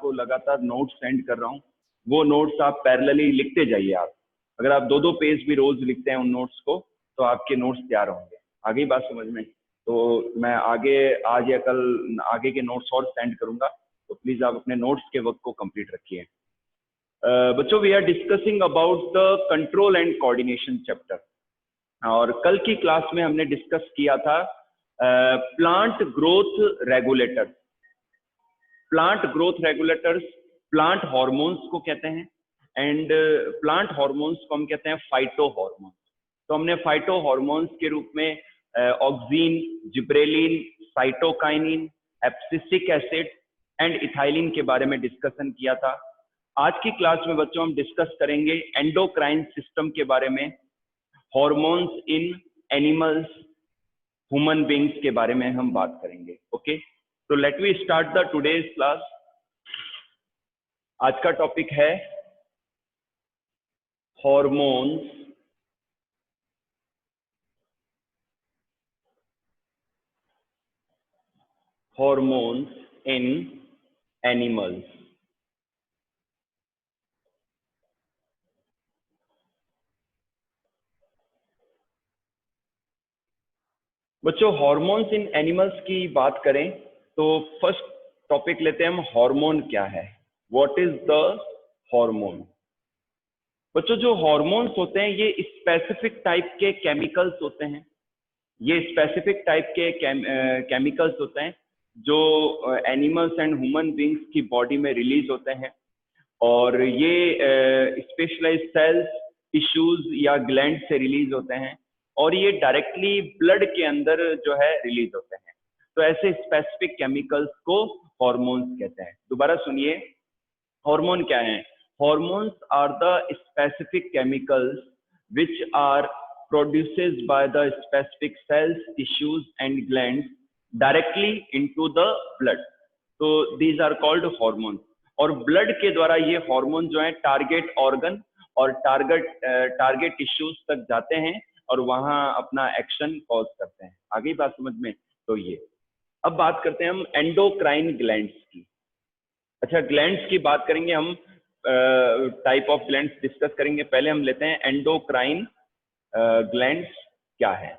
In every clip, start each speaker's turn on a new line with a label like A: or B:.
A: आपको लगातार notes send कर रहा हूँ, वो नोट्स आप पैरेलली लिखते जाइए। आप अगर आप 2-2 पेज भी रोज लिखते हैं उन नोट्स को, तो आपके नोट्स तैयार होंगे। आगे बात समझ में? तो मैं आगे आज या कल आगे के नोट्स और सेंड करूंगा, तो प्लीज आप अपने नोट्स के वर्क को कंप्लीट रखिए। बच्चों, we are discussing about the control and coordination chapter, और कल की क्लास में हमने डिस्कस किया था plant growth regulators. Plant growth regulators plant hormones को कहते हैं, एंड प्लांट हॉर्मोन्स को हम कहते हैं फाइटो हॉर्मोन्स। तो हमने फाइटो हॉर्मोन्स के रूप में oxygen, gibberellin, cytokinin, abscisic acid and ethylene के बारे में डिस्कशन किया था। आज की क्लास में बच्चों हम डिस्कस करेंगे एंडोक्राइन सिस्टम के बारे में, hormones in animals, human beings के बारे में हम बात करेंगे। ओके, तो let we start the today's class. आज का टॉपिक है हॉर्मोन्स इन एनिमल्स। बच्चों, हॉर्मोन्स इन एनिमल्स की बात करें तो फर्स्ट टॉपिक लेते हैं हम, हार्मोन क्या है, व्हाट इज द हार्मोन। बच्चों, जो हार्मोन्स होते हैं ये स्पेसिफिक टाइप के केमिकल्स होते हैं। ये स्पेसिफिक टाइप के केमिकल्स होते हैं जो एनिमल्स एंड ह्यूमन बींग्स की बॉडी में रिलीज होते हैं, और ये स्पेशलाइज्ड सेल्स, टिश्यूज या ग्लैंड से रिलीज होते हैं, और ये डायरेक्टली ब्लड के अंदर जो है रिलीज होते हैं। तो ऐसे स्पेसिफिक केमिकल्स को हॉर्मोन्स कहते हैं। दोबारा सुनिए, हार्मोन क्या है? Hormones are the specific chemicals which are produced by the specific cells, tissues and glands directly into the blood. So these are called hormones. और ब्लड के द्वारा ये हार्मोन जो है टारगेट ऑर्गन और टारगेट टिश्यूज तक जाते हैं और वहां अपना एक्शन कॉज करते हैं। आगे बात समझ में? तो ये अब बात करते हैं हम एंडोक्राइन ग्लैंड्स की। अच्छा, ग्लैंड्स की बात करेंगे हम, टाइप ऑफ ग्लैंड्स डिस्कस करेंगे। पहले हम लेते हैं एंडोक्राइन ग्लैंड्स क्या है।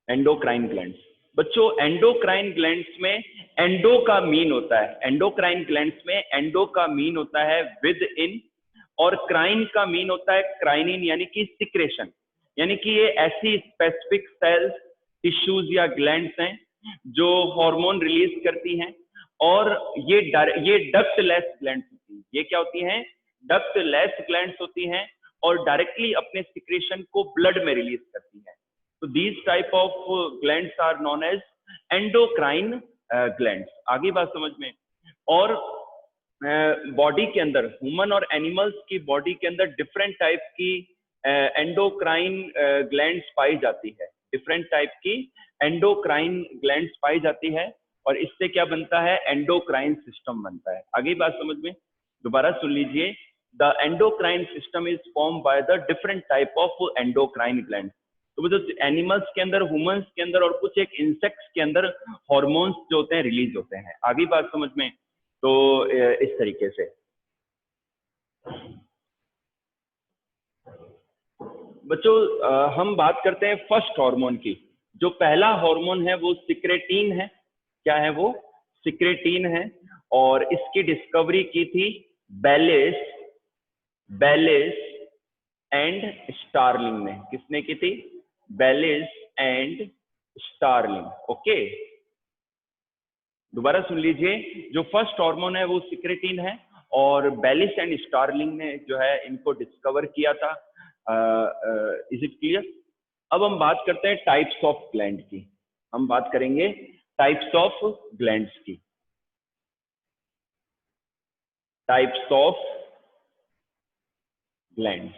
A: एंडोक्राइन ग्लैंड्स, बच्चों एंडोक्राइन ग्लैंड्स में एंडो का मीन होता है, एंडोक्राइन ग्लैंड्स में एंडो का मीन होता है विद इन, और क्राइन का मीन होता है क्राइनिन, यानी कि सिक्रेशन। यानी कि ये ऐसी स्पेसिफिक सेल्स, टिश्यूज या ग्लैंड्स हैं जो हार्मोन रिलीज करती हैं, और ये डक्टलेस ग्लैंड्स होती हैं। ये क्या होती हैं? डक्टलेस ग्लैंड्स होती हैं, और डायरेक्टली अपने सिक्रेशन को ब्लड में रिलीज करती हैं। तो these type of glands are known as endocrine glands. आगे बात समझ में? और बॉडी के अंदर, ह्यूमन और एनिमल्स की बॉडी के अंदर डिफरेंट टाइप की एंडोक्राइन ग्लैंड्स पाई जाती है, डिफरेंट टाइप की एंडोक्राइन ग्लैंड्स पाई जाती है, और इससे क्या बनता है? एंडोक्राइन सिस्टम बनता है। आगे बात समझ में? दोबारा सुन लीजिए, the endocrine system is form by the different type of endocrine glands. तो जो एनिमल्स के अंदर, ह्यूमंस के अंदर और कुछ एक इंसेक्ट्स के अंदर हॉर्मोन्स जो होते हैं रिलीज होते हैं। आगे बात समझ में? तो इस तरीके से बच्चों हम बात करते हैं फर्स्ट हार्मोन की। जो पहला हार्मोन है वो सिक्रेटिन है। क्या है वो? सिक्रेटिन है, और इसकी डिस्कवरी की थी बेलिस एंड स्टार्लिंग ने। किसने की थी? बेलिस एंड स्टार्लिंग। ओके, दोबारा सुन लीजिए, जो फर्स्ट हार्मोन है वो सिक्रेटिन है, और बेलिस एंड स्टार्लिंग ने जो है इनको डिस्कवर किया था। Is it clear? अब हम बात करते हैं टाइप्स ऑफ ग्लैंड की। हम बात करेंगे टाइप्स ऑफ ग्लैंड्स की। Types of glands,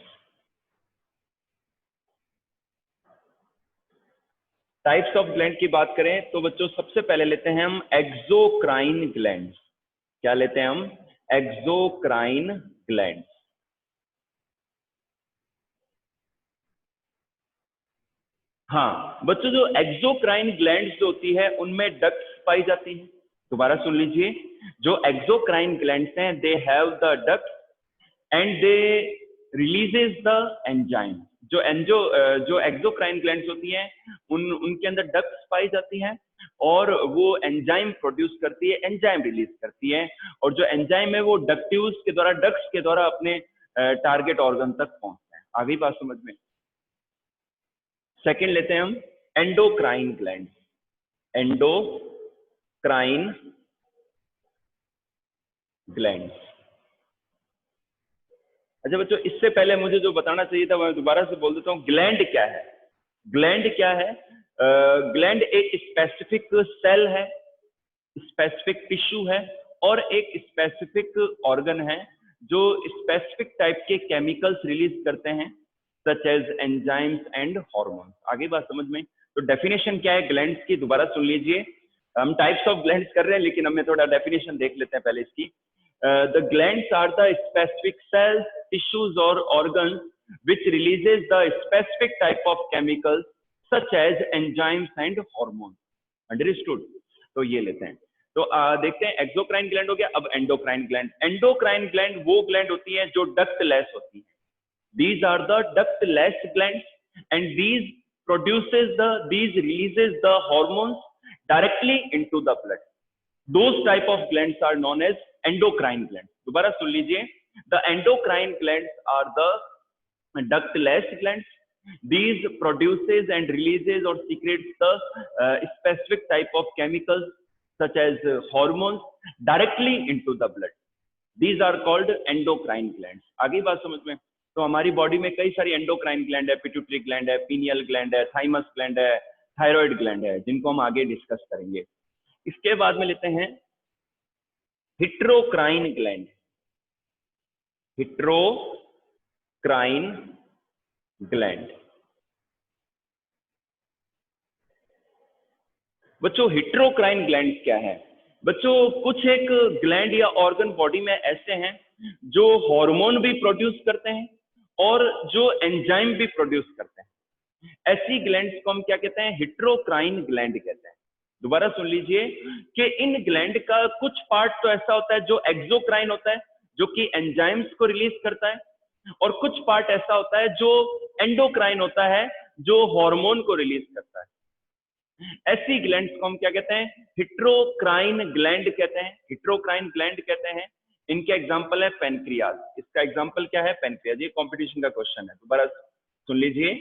A: types of gland की बात करें तो बच्चों सबसे पहले लेते हैं हम एक्सोक्राइन ग्लैंड्स। क्या लेते हैं हम? Exocrine glands. हाँ बच्चों, जो एक्सोक्राइन ग्लैंड्स जो होती है उनमें डक्ट्स पाई जाती है। दोबारा सुन लीजिए, जो एक्सोक्राइन ग्लैंड्स हैं they have the ducts and they releases the enzyme. जो एक्सोक्राइन ग्लैंड्स होती हैं उनके अंदर डक्ट्स पाई जाती हैं और वो एंजाइम प्रोड्यूस करती है, एंजाइम रिलीज करती है, और जो एंजाइम है वो डक्ट्यूल्स के द्वारा, डक्ट्स के द्वारा अपने टारगेट ऑर्गन तक पहुंचते हैं। आगे बात समझ में। सेकंड लेते हैं हम एंडोक्राइन ग्लैंड। Endocrine gland. अच्छा बच्चों, इससे पहले मुझे जो बताना चाहिए था मैं दोबारा से बोल देता हूँ। ग्लैंड क्या है? ग्लैंड क्या है? ग्लैंड एक स्पेसिफिक सेल है, स्पेसिफिक टिश्यू है, और एक स्पेसिफिक ऑर्गन है जो स्पेसिफिक टाइप के केमिकल्स रिलीज करते हैं, such as enzymes and hormones. आगे बात समझ में। तो डेफिनेशन क्या है ग्लैंड्स की, दोबारा सुन लीजिए। हम टाइप्स ऑफ ग्लैंड्स कर रहे हैं लेकिन हमें थोड़ा डेफिनेशन देख लेते हैं पहले इसकी। The glands are the specific cells, tissues or organs which releases the specific type of chemicals such as enzymes and hormones. Understood? तो ये लेते हैं। तो देखते हैं, एक्सोक्राइन ग्लैंड हो गया, अब एंडोक्राइन ग्लैंड। एंडोक्राइन ग्लैंड वो ग्लैंड होती है जो डक्टलेस होती है। These are the ductless glands and these releases the hormones directly into the blood. Those type of glands are known as endocrine glands. दोबारा सुन लीजिए, the endocrine glands are the ductless glands. These produces and releases or secretes the specific type of chemicals such as hormones directly into the blood. These are called endocrine glands. आगे बात समझ में। तो हमारी body में कई सारी endocrine gland है, पिट्यूटरी ग्लैंड है, पीनियल ग्लैंड है, थाइमस ग्लैंड है, थायराइड ग्लैंड है, जिनको हम आगे डिस्कस करेंगे। इसके बाद में लेते हैं हिट्रोक्राइन ग्लैंड। हिट्रोक्राइन ग्लैंड। बच्चों हिट्रोक्राइन ग्लैंड क्या है? बच्चों कुछ एक ग्लैंड या ऑर्गन बॉडी में ऐसे हैं जो हार्मोन भी प्रोड्यूस करते हैं और जो एंजाइम भी प्रोड्यूस करते हैं। ऐसी ग्लैंड्स को हम क्या कहते हैं? हिट्रोक्राइन ग्लैंड कहते हैं। दोबारा सुन लीजिए कि इन ग्लैंड का कुछ पार्ट तो ऐसा होता है जो एक्सोक्राइन होता है, जो कि एंजाइम्स को रिलीज करता है, और कुछ पार्ट ऐसा होता है जो एंडोक्राइन होता है, जो हार्मोन को रिलीज करता है। ऐसी ग्लैंड्स को हम क्या कहते हैं? हिट्रोक्राइन ग्लैंड कहते हैं। हिट्रोक्राइन ग्लैंड कहते हैं। इनके एग्जांपल है पेनक्रियाज। इसका एग्जांपल क्या है? पेनक्रियाज। ये कंपटीशन का क्वेश्चन है, दोबारा सुन लीजिए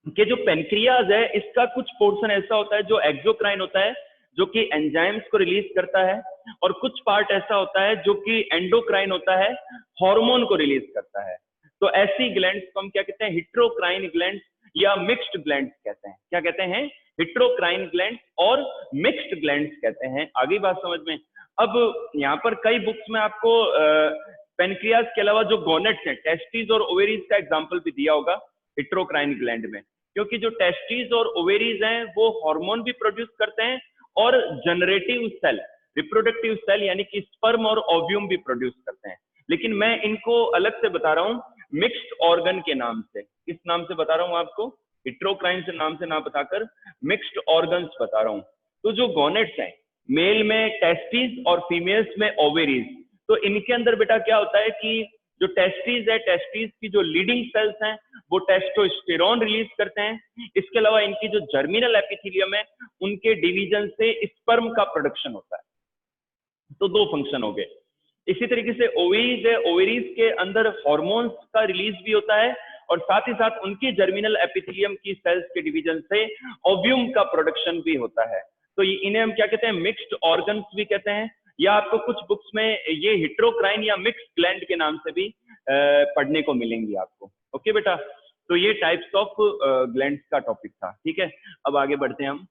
A: कि जो पेनक्रियाज है इसका कुछ पोर्शन ऐसा होता है जो एक्सोक्राइन होता है, जो कि एंजाइम्स को रिलीज करता है, और कुछ पार्ट ऐसा होता है जो कि एंडोक्राइन होता है, हार्मोन को रिलीज करता है। तो ऐसी ग्लैंड्स को हम क्या कहते हैं? हिट्रोक्राइन ग्लैंड्स या मिक्स्ड ग्लैंड्स कहते हैं। क्या कहते हैं? हिट्रोक्राइन ग्लैंड्स और मिक्स्ड ग्लैंड्स कहते हैं। आगे बात समझ में। अब यहाँ पर कई बुक्स में आपको पेनक्रियाज के अलावा जो गोनेट्स हैं, टेस्टिस और ओवेरीज का एग्जांपल भी दिया होगा हिट्रोक्राइन ग्लैंड में, क्योंकि जो टेस्टिस और ओवेरीज हैं वो हार्मोन भी प्रोड्यूस करते हैं और जनरेटिव सेल, रिप्रोडक्टिव सेल यानी कि स्पर्म और ओव्यूम भी प्रोड्यूस करते हैं। लेकिन मैं इनको अलग से बता रहा हूँ, मिक्स्ड ऑर्गन के नाम से। किस नाम से बता रहा हूँ आपको? हिट्रोक्राइन से नाम से ना बताकर मिक्स्ड ऑर्गन्स बता रहा हूँ। तो जो गोनेट्स हैं, मेल में टेस्टिस और फीमेल्स में ओवेरीज, तो इनके अंदर बेटा क्या होता है कि जो टेस्टिस है, टेस्टिस की जो लीडिंग सेल्स हैं वो टेस्टोस्टेरोन रिलीज करते हैं। इसके अलावा इनकी जो जर्मिनल एपिथेलियम है उनके डिवीजन से स्पर्म का प्रोडक्शन होता है। तो दो फंक्शन हो गए। इसी तरीके से ओवेरीज है, ओवेरीज के अंदर हॉर्मोन्स का रिलीज भी होता है, और साथ ही साथ उनकी जर्मिनल एपिथेलियम की सेल्स के डिवीजन से ओव्यूम का प्रोडक्शन भी होता है। तो इन्हें हम क्या कहते हैं? मिक्स्ड ऑर्गन्स भी कहते हैं, या आपको कुछ बुक्स में ये हिट्रोक्राइन या मिक्स्ड ग्लैंड के नाम से भी पढ़ने को मिलेंगी आपको। ओके बेटा, तो ये टाइप्स ऑफ ग्लैंड्स का टॉपिक था। ठीक है, अब आगे बढ़ते हैं हम।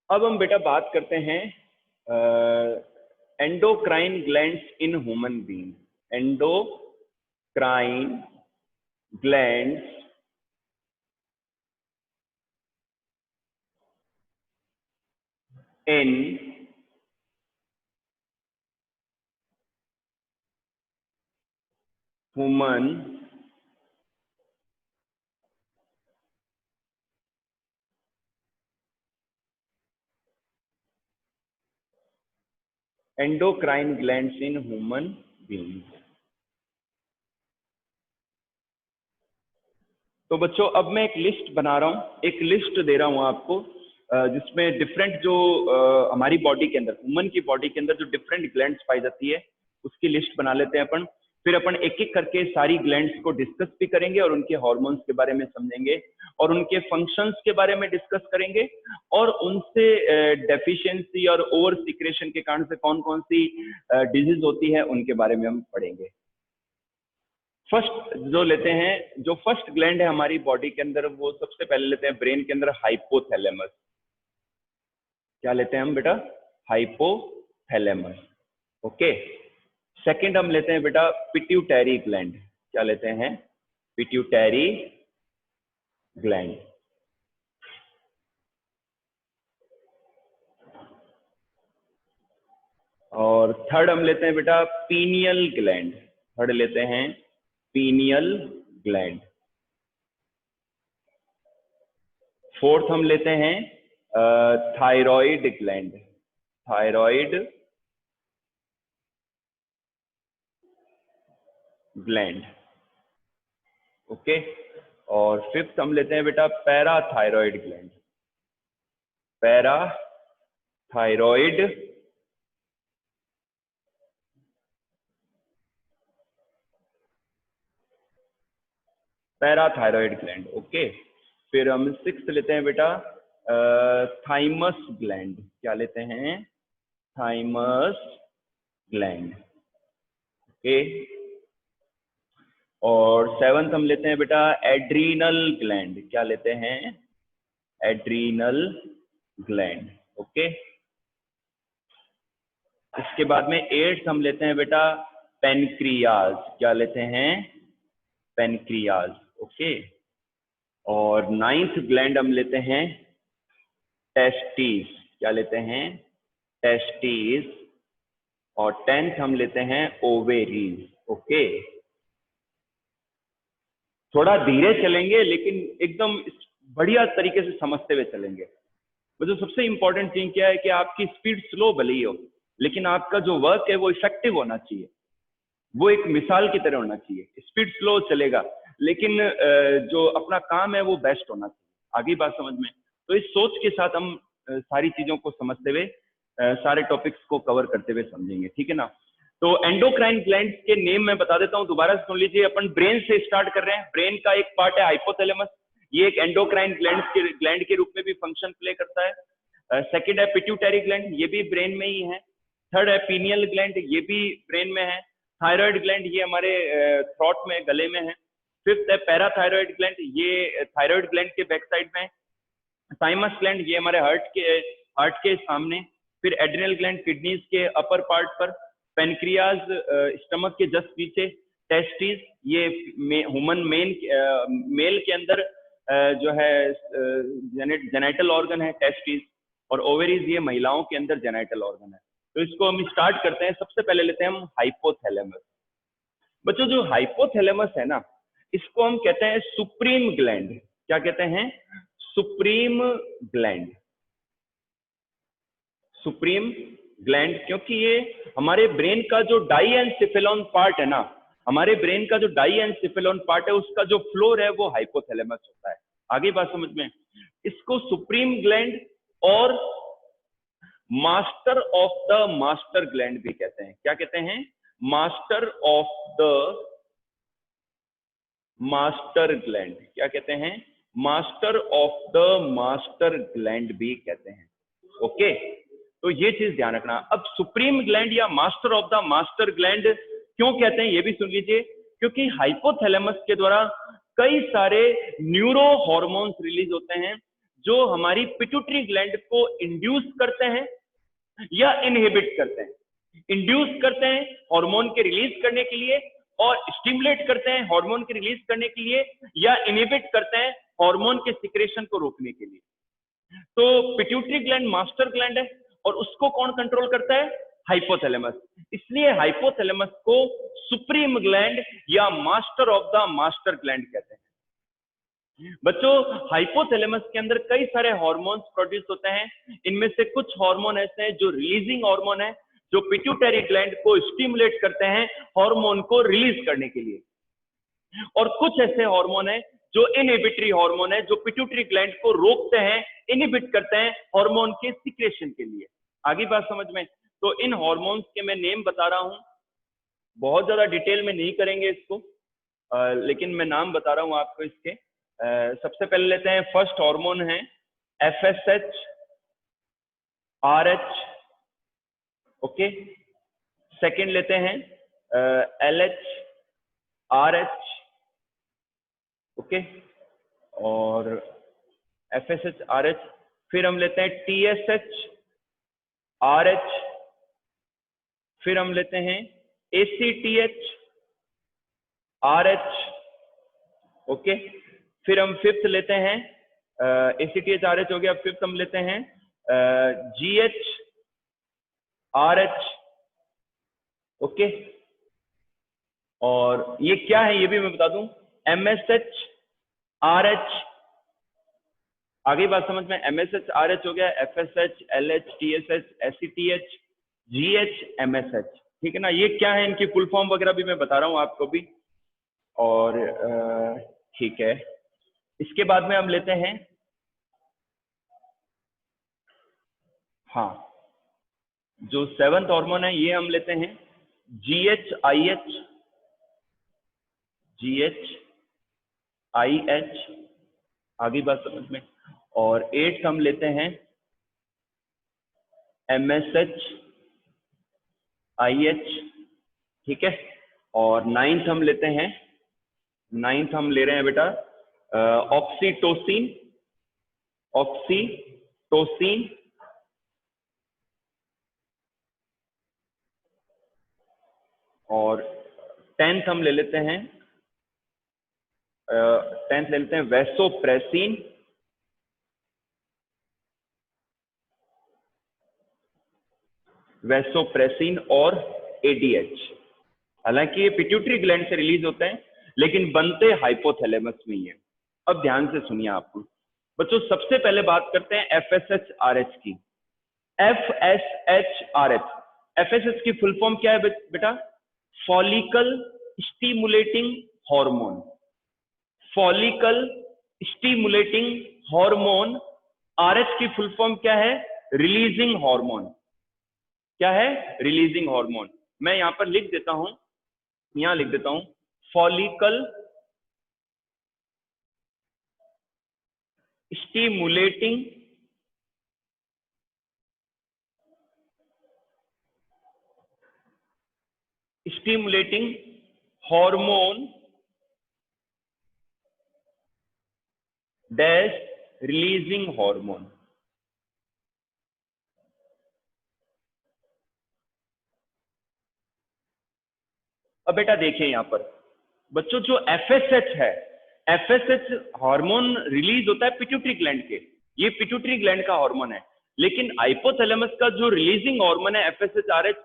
A: अब हम बेटा बात करते हैं endocrine glands in human being. Endocrine glands in human endocrine glands in human beings। तो बच्चों अब मैं एक लिस्ट बना रहा हूँ, एक लिस्ट दे रहा हूँ आपको, जिसमें डिफरेंट जो हमारी बॉडी के अंदर, ह्यूमन की बॉडी के अंदर जो डिफरेंट ग्लैंड्स पाई जाती है उसकी लिस्ट बना लेते हैं अपन। फिर अपन एक एक करके सारी ग्लैंड्स को डिस्कस भी करेंगे और उनके हॉर्मोन्स के बारे में समझेंगे और उनके फंक्शंस के बारे में डिस्कस करेंगे और उनसे डेफिशिएंसी और ओवर सिक्रेशन के कारण से कौन कौन सी डिजीज होती है उनके बारे में हम पढ़ेंगे। फर्स्ट जो लेते हैं, जो फर्स्ट ग्लैंड है हमारी बॉडी के अंदर, वो सबसे पहले लेते हैं ब्रेन के अंदर हाइपोथैलेमस। क्या लेते हैं हम बेटा? हाइपोथैलेमस। ओके। सेकंड हम लेते हैं बेटा पिट्यूटरी ग्लैंड। क्या लेते हैं? Pituitary gland. और थर्ड हम लेते हैं बेटा पीनियल ग्लैंड। थर्ड लेते हैं पीनियल ग्लैंड। फोर्थ हम लेते हैं thyroid gland. Thyroid gland. Okay. और फिफ्थ हम लेते हैं बेटा parathyroid gland. Parathyroid parathyroid gland. Okay. फिर हम सिक्स्थ लेते हैं बेटा थाइमस ग्लैंड। क्या लेते हैं? Thymus gland. ओके। और सेवंथ हम लेते हैं बेटा एड्रीनल ग्लैंड। क्या लेते हैं? Adrenal gland. ओके। इसके बाद में एट्थ हम लेते हैं बेटा पेनक्रियाज। क्या लेते हैं? पेनक्रियाज। ओके। और नाइन्थ ग्लैंड हम लेते हैं टेस्टिस। क्या लेते हैं? टेस्टिस। और टेंथ हम लेते हैं ओवेरीज। ओके। थोड़ा धीरे चलेंगे लेकिन एकदम बढ़िया तरीके से समझते हुए चलेंगे। तो सबसे इंपॉर्टेंट चीज क्या है कि आपकी स्पीड स्लो भले ही हो, लेकिन आपका जो वर्क है वो इफेक्टिव होना चाहिए, वो एक मिसाल की तरह होना चाहिए। स्पीड स्लो चलेगा लेकिन जो अपना काम है वो बेस्ट होना चाहिए। आगे बात समझ में? तो इस सोच के साथ हम सारी चीजों को समझते हुए सारे टॉपिक्स को कवर करते हुए समझेंगे, ठीक है ना? तो एंडोक्राइन ग्लैंड के नेम मैं बता देता हूं, दोबारा सुन लीजिए। अपन ब्रेन से स्टार्ट कर रहे हैं। ब्रेन का एक पार्ट है हाइपोथैलेमस, ये एक एंडोक्राइन ग्लैंड के रूप में भी फंक्शन प्ले करता है। सेकंड है पिट्यूटरी ग्लैंड, ये भी ब्रेन में ही है। थर्ड है पीनियल ग्लैंड, ये भी ब्रेन में है। थायराइड ग्लैंड ये हमारे थ्रोट में, गले में है। फिफ्थ है पैराथायराइड ग्लैंड, ये थायराइड ग्लैंड के बैक साइड में है। थाइमस ग्लैंड ये हमारे हार्ट के सामने। फिर एड्रिनल ग्लैंड किडनीज के अपर पार्ट पर। पेनक्रियाज स्टमक के जस्ट पीछे। टेस्टिस ये ह्यूमन मेल के अंदर जो है जेनेटल ऑर्गन है टेस्टिस। और ओवेरीज ये महिलाओं के अंदर जेनेटल ऑर्गन है। तो इसको हम स्टार्ट करते हैं। सबसे पहले लेते हैं हम हाइपोथैलेमस। बच्चों जो हाइपोथैलेमस है ना, इसको हम कहते हैं सुप्रीम ग्लैंड। क्या कहते हैं? Supreme gland. सुप्रीम ग्लैंड क्योंकि ये हमारे ब्रेन का जो डाइएन्सेफेलॉन पार्ट है ना, हमारे ब्रेन का जो डाइएन्सेफेलॉन पार्ट है उसका जो फ्लोर है वो हाइपोथैलेमस होता है। आगे बात समझ में? इसको सुप्रीम ग्लैंड और master of the master gland भी कहते हैं। क्या कहते हैं? Master of the master gland. क्या कहते हैं? Master of the master gland भी कहते हैं। ओके। तो ये चीज ध्यान रखना। अब सुप्रीम ग्लैंड या master of the master gland क्यों कहते हैं ये भी सुन लीजिए। क्योंकि हाइपोथैलेमस के द्वारा कई सारे न्यूरो हॉर्मोन्स रिलीज होते हैं जो हमारी पिट्यूटरी ग्लैंड को इंड्यूस करते हैं या इनहिबिट करते हैं। इंड्यूस करते हैं हार्मोन के रिलीज करने के लिए, और स्टिमुलेट करते हैं हार्मोन के रिलीज करने के लिए, या इनहिबिट करते हैं हार्मोन के सिक्रेशन को रोकने के लिए। तो पिट्यूटरी ग्लैंड मास्टर ग्लैंड है और उसको कौन कंट्रोल करता है? हाइपोथैलेमस। इसलिए हाइपोथैलेमस को सुप्रीम ग्लैंड या master of the master gland कहते हैं। बच्चों, हाइपोथैलेमस के अंदर कई सारे हार्मोन्स प्रोड्यूस होते हैं। इनमें से कुछ हार्मोन ऐसे हैं जो रिलीजिंग हार्मोन है, जो पिट्यूटरी ग्लैंड को स्टिमुलेट करते हैं हार्मोन को रिलीज करने के लिए, और कुछ ऐसे हार्मोन है जो इनहिबिटरी हार्मोन है, जो पिट्यूटरी ग्लैंड को रोकते हैं, इनहिबिट करते हैं हार्मोन के सिक्रेशन के लिए। आगे बात समझ में? तो इन हार्मोन्स के मैं नेम बता रहा हूं, बहुत ज्यादा डिटेल में नहीं करेंगे इसको, लेकिन मैं नाम बता रहा हूं आपको इसके। सबसे पहले लेते हैं, फर्स्ट हार्मोन है FSH RH, ओके। सेकंड लेते हैं LH RH, ओके, और FSH RH। फिर हम लेते हैं TSH RH, फिर हम लेते हैं ACTH RH, ओके। फिर हम फिफ्थ लेते हैं ACTH RH हो गया। फिफ्थ हम लेते हैं GH RH, ओके। और ये क्या है ये भी मैं बता दूं, MSH RH। आगे बात समझ में? MSH RH हो गया, FSH LH TSH ACTH GH MSH, ठीक है ना। ये क्या है, इनकी फुल फॉर्म वगैरह भी मैं बता रहा हूं आपको भी, और ठीक है। इसके बाद में हम लेते हैं, हाँ, जो सेवंथ हार्मोन है ये हम लेते हैं GH IH, आगे बात समझ में। और एट्थ हम लेते हैं MSH IH, ठीक है। और नाइन्थ हम लेते हैं, नाइन्थ हम ले रहे हैं बेटा ऑक्सीटोसिन और टेंथ हम ले लेते हैं, टेंथ ले लेते हैं वैसोप्रेसिन और ADH। हालांकि ये पिट्यूटरी ग्लैंड से रिलीज होते हैं, लेकिन बनते हाइपोथैलेमस में ही है। अब ध्यान से सुनिए आप बच्चों, सबसे पहले बात करते हैं FSH RH की। FSH RH, FSH की फुल फॉर्म क्या है बेटा? Follicle stimulating hormone. Follicle stimulating hormone. RH की फुल फॉर्म क्या है? Releasing hormone. क्या है? Releasing hormone. मैं यहां पर लिख देता हूं, यहां लिख देता हूं, follicle stimulating hormone dash releasing hormone. अब बेटा देखिए यहां पर बच्चों, जो FSH है, FSH हार्मोन रिलीज होता है पिट्यूटरी ग्लैंड के, ये पिट्यूटरी ग्लैंड का हार्मोन है। लेकिन हाइपोथैलेमस का जो रिलीजिंग हार्मोन है FSH RH,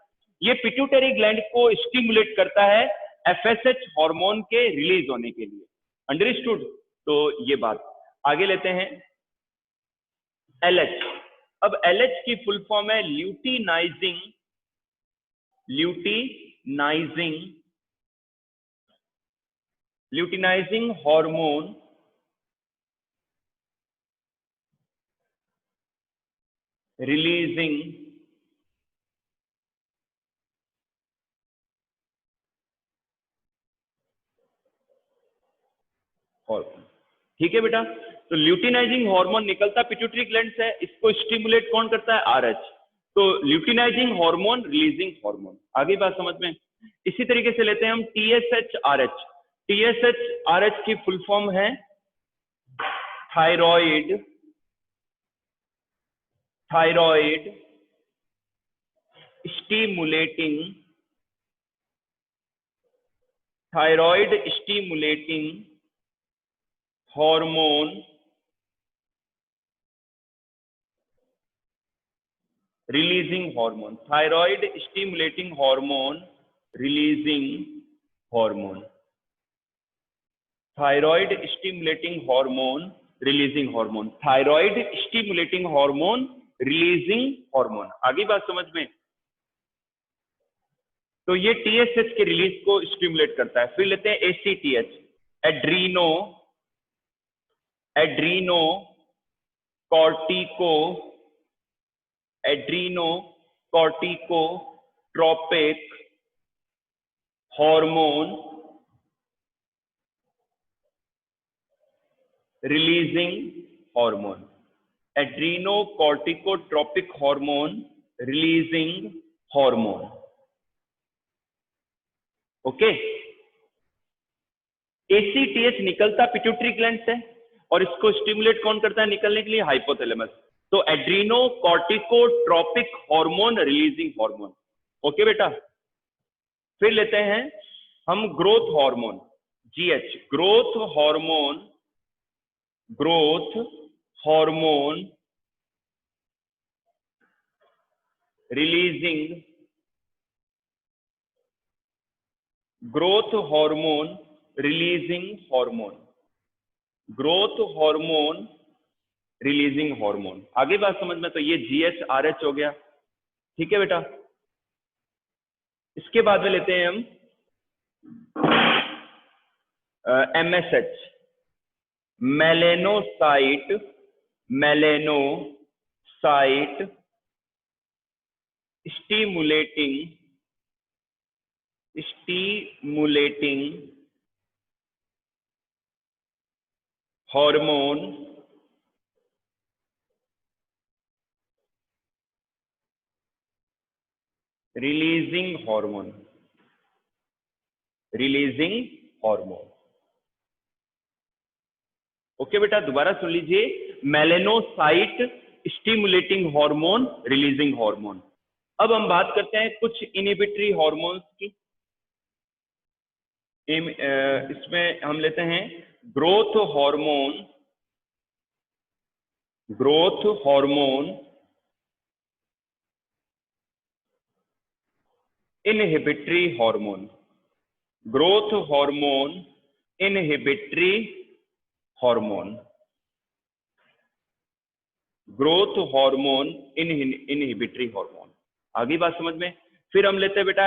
A: ये पिट्यूटरी ग्लैंड को स्टिमुलेट करता है FSH हार्मोन के रिलीज होने के लिए। अंडरस्टूड? तो ये बात आगे लेते हैं LH। अब LH की फुल फॉर्म है ल्यूटिनाइजिंग हार्मोन रिलीजिंग हार्मोन, ठीक है बेटा। तो ल्यूटिनाइजिंग हार्मोन निकलता पिट्यूटरी ग्लैंड से, इसको स्टिमुलेट कौन करता है? RH। तो ल्यूटिनाइजिंग हार्मोन, रिलीजिंग हार्मोन। आगे बात समझ में? इसी तरीके से लेते हैं हम TSH RH। TSH RH की फुल फॉर्म है thyroid stimulating hormone releasing hormone, thyroid stimulating hormone releasing hormone, thyroid stimulating hormone releasing hormone, thyroid stimulating hormone releasing hormone। आगे बात समझ में? तो ये TSH के रिलीज को स्टिमुलेट करता है। फिर लेते हैं ACTH, adreno adrenocortico adrenocorticotropic hormone releasing hormone, adrenocorticotropic hormone releasing hormone. Okay, ACTH निकलता पिट्यूटरी ग्लैंड से और इसको स्टिमुलेट कौन करता है निकलने के लिए? हाइपोथैलेमस। तो adrenocorticotropic hormone releasing hormone. Okay बेटा, फिर लेते हैं हम growth hormone GH, growth hormone releasing, growth hormone releasing hormone, growth hormone releasing hormone. आगे बात समझ में? तो ये GH RH हो गया, ठीक है बेटा। इसके बाद में लेते हैं हम MSH, melanocyte stimulating hormone releasing hormone, okay बेटा, दोबारा सुन लीजिए, melanocyte stimulating hormone releasing hormone. अब हम बात करते हैं कुछ इनहिबिटरी हार्मोन्स की। इसमें हम लेते हैं growth hormone inhibitory hormone, growth hormone inhibitory hormone, growth hormone inhibitory hormone. आगे बात समझ में? फिर हम लेते हैं बेटा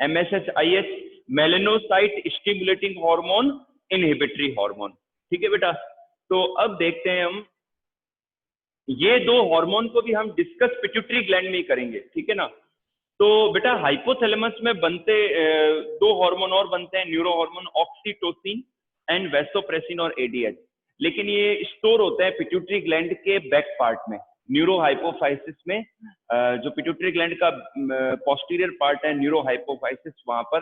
A: MSH-IH, melanocyte stimulating hormone inhibitory hormone, ठीक है बेटा। तो अब देखते हैं हम ये दो हार्मोन को भी हम डिस्कस पिट्यूटरी ग्लैंड में ही करेंगे, ठीक है ना। तो बेटा हाइपोथैलेमस में बनते दो हार्मोन और बनते हैं, neuro hormone oxytocin and vasopressin और ADH, लेकिन ये स्टोर होते हैं पिट्यूटरी ग्लैंड के बैक पार्ट में, न्यूरो हाइपोफाइसिस में। जो पिट्यूटरी ग्लैंड का पोस्टीरियर पार्ट है, न्यूरो हाइपोफाइसिस, वहां पर,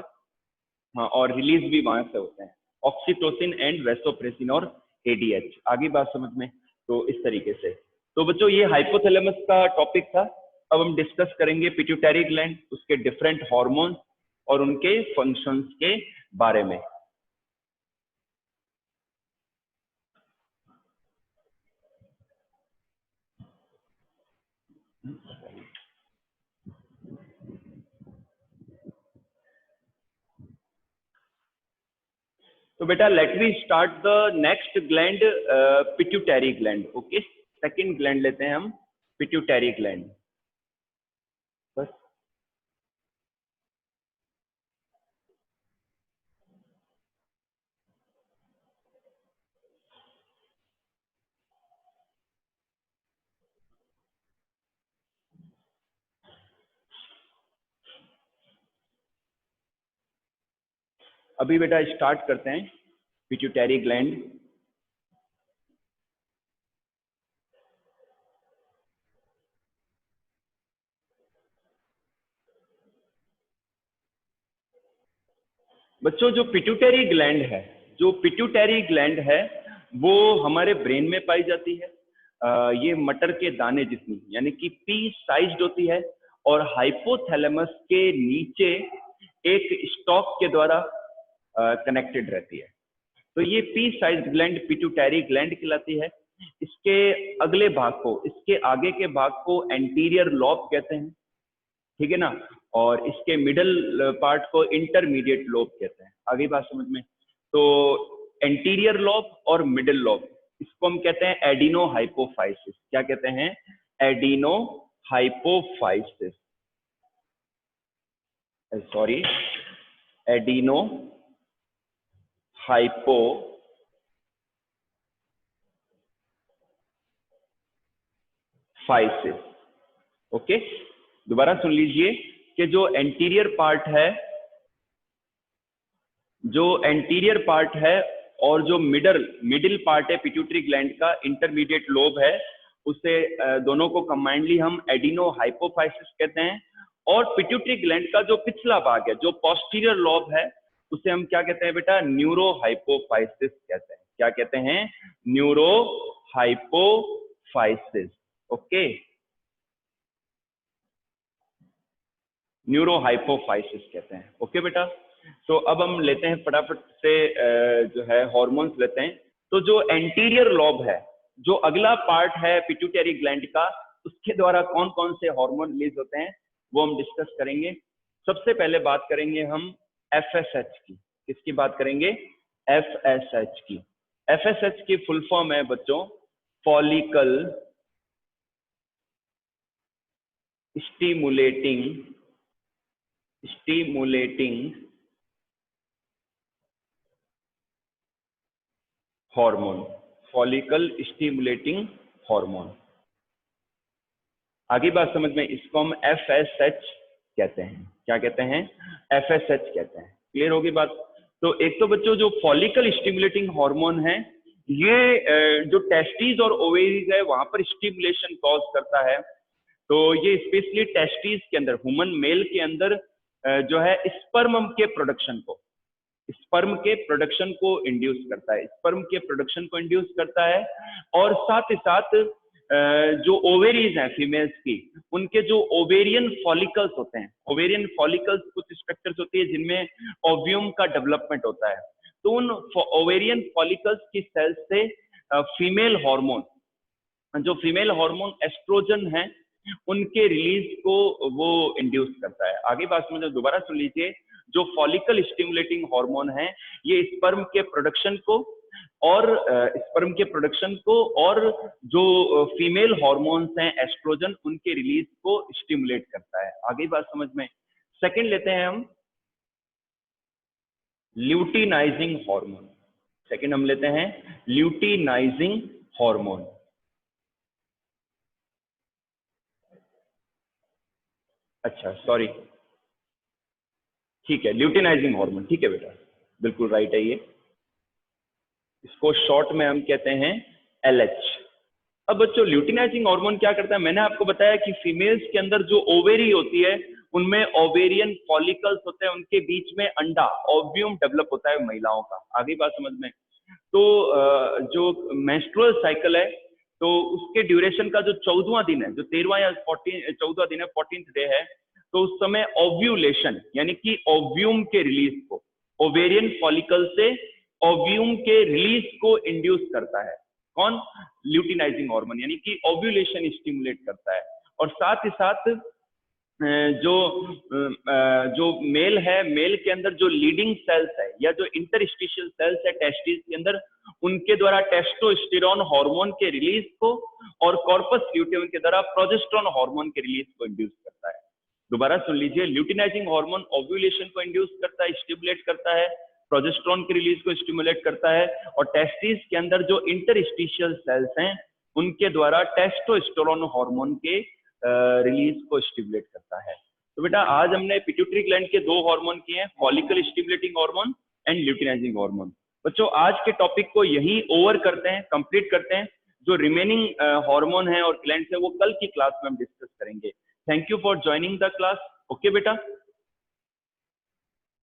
A: हाँ, और रिलीज भी वहां से होते हैं, ऑक्सीटोसिन एंड वेसोप्रेसिन और ADH। आगे बात समझ में? तो इस तरीके से। तो बच्चों ये हाइपोथैलेमस का टॉपिक था। अब हम डिस्कस करेंगे पिट्यूटरी ग्लैंड, उसके डिफरेंट हार्मोन्स और उनके फंक्शंस के बारे में। तो बेटा let me start the next gland, pituitary gland. Okay, second gland लेते हैं हम, पिट्यूटरी ग्लैंड। बस अभी बेटा स्टार्ट करते हैं पिट्यूटरी ग्लैंड। बच्चों जो पिट्यूटरी ग्लैंड है वो हमारे ब्रेन में पाई जाती है। ये मटर के दाने जितनी, यानी कि पी साइज्ड होती है, और हाइपोथैलेमस के नीचे एक स्टॉक के द्वारा कनेक्टेड रहती है। तो ये P sized gland pituitary gland कहलाती है। इसके अगले भाग को, इसके आगे के भाग को एंटीरियर लॉब कहते हैं, ठीक है ना, और इसके मिडल पार्ट को इंटरमीडिएट लोब कहते हैं। आगे बात समझ में? तो एंटीरियर लॉब और मिडिल लॉब, इसको हम कहते हैं एडिनो हाइपोफाइसिस। क्या कहते हैं? Adeno hypophysis, sorry, adeno hypophysis. Okay, दोबारा सुन लीजिए कि जो एंटीरियर पार्ट है और जो मिडिल पार्ट है पिट्यूटरी ग्लैंड का, इंटरमीडिएट लोब है, उसे दोनों को कंबाइंडली हम एडिनो हाइपोफाइसिस कहते हैं। और पिट्यूटरी ग्लैंड का जो पिछला भाग है, जो पोस्टीरियर लोब है, उसे हम क्या कहते हैं बेटा? न्यूरो हाइपोफाइसिस कहते हैं। क्या कहते हैं? Neuro hypophysis. Okay, neuro hypophysis कहते हैं। ओके बेटा, तो अब हम लेते हैं फटाफट से जो है हॉर्मोन्स लेते हैं। तो जो एंटीरियर लॉब है, जो अगला पार्ट है पिट्यूटरी ग्लैंड का, उसके द्वारा कौन कौन से हार्मोन रिलीज होते हैं वो हम डिस्कस करेंगे। सबसे पहले बात करेंगे हम एफएसएच की। किसकी बात करेंगे? एफएसएच की। एफएसएच की फुल फॉर्म है बच्चों follicle stimulating hormone. Follicle stimulating hormone. आगे बात समझ में? इसको हम एफएसएच कहते हैं। क्या कहते हैं? एफएसएच कहते हैं। क्लियर होगी बात? तो एक तो बच्चों जो फॉलिकल स्टिमुलेटिंग हार्मोन है, ये जो टेस्टिस और ओवेरीज है वहां पर स्टिमुलेशन कॉज करता है। तो ये स्पेशली टेस्टिस के अंदर, ह्यूमन मेल के अंदर जो है स्पर्म के प्रोडक्शन को इंड्यूस करता है, स्पर्म के प्रोडक्शन को इंड्यूस करता है। और साथ ही साथ जो ओवेरीज हैं फीमेल्स की, उनके जो ओवेरियन फॉलिकल्स होते हैं, ओवेरियन फॉलिकल्स कुछ स्ट्रक्चर्स होती है जिनमें ओव्यूम का डेवलपमेंट होता है। तो उन ओवेरियन फॉलिकल्स की सेल्स से फीमेल हार्मोन, जो फीमेल हार्मोन एस्ट्रोजन है, उनके रिलीज को वो इंड्यूस करता है। आगे बात समझो, दोबारा सुन लीजिए। जो फॉलिकल स्टिमुलेटिंग हार्मोन है, ये स्पर्म के प्रोडक्शन को और जो फीमेल हार्मोन्स हैं एस्ट्रोजन, उनके रिलीज को स्टिमुलेट करता है। आगे बात समझ में? सेकंड लेते हैं हम ल्यूटिनाइजिंग हार्मोन। सेकंड हम लेते हैं ल्यूटिनाइजिंग हार्मोन। अच्छा, सॉरी, ठीक है, ल्यूटिनाइजिंग हार्मोन, ठीक है बेटा, बिल्कुल राइट है ये। इसको शॉर्ट में हम कहते हैं एलएच। अब बच्चों ल्यूटिनाइजिंग हार्मोन क्या करता है? मैंने आपको बताया कि फीमेल्स के अंदर जो ओवेरी होती है, उनमें ओवेरियन फॉलिकल्स होते हैं, उनके बीच में अंडा, ओव्यूम डेवलप होता है महिलाओं का। आगे बात समझ में? तो जो मेंस्ट्रुअल साइकिल है, तो उसके ड्यूरेशन का जो 14वां दिन है, जो 13वां या 14वां दिन है, 14th डे है, तो उस समय ओव्यूलेशन यानी कि ओव्यूम के रिलीज को, ओवेरियन फॉलिकल से ओव्यूम के रिलीज को इंड्यूस करता है। कौन? ल्यूटिनाइजिंग हार्मोन, यानी कि ओव्यूलेशन स्टिमुलेट करता है। और साथ ही साथ जो मेल है, मेल के अंदर जो लीडिंग सेल्स है या जो इंटरस्टिशियल सेल्स है टेस्टिस के अंदर, उनके द्वारा टेस्टोस्टेरोन हार्मोन के रिलीज को और कॉर्पस ल्यूटेम के द्वारा प्रोजेस्टेरोन हार्मोन के रिलीज को इंड्यूस करता है। दोबारा सुन लीजिए, ल्यूटिनाइजिंग हार्मोन ओव्यूलेशन को इंड्यूस करता है, स्टिमुलेट करता है, प्रोजेस्टेरोन के रिलीज को स्टिमुलेट करता है, और टेस्टिस के अंदर जो इंटरस्टिशियल सेल्स हैं उनके द्वारा टेस्टोस्टेरोन हार्मोन के रिलीज को स्टिमुलेट करता है। तो बेटा आज हमने पिट्यूटरी ग्लैंड के दो हार्मोन किए हैं, follicle stimulating hormone and luteinizing hormone. बच्चों आज के टॉपिक को यही ओवर करते हैं, कंप्लीट करते हैं। जो रिमेनिंग हार्मोन है और ग्लैंड्स है वो कल की क्लास में हम डिस्कस करेंगे। Thank you for joining the class. Okay बेटा।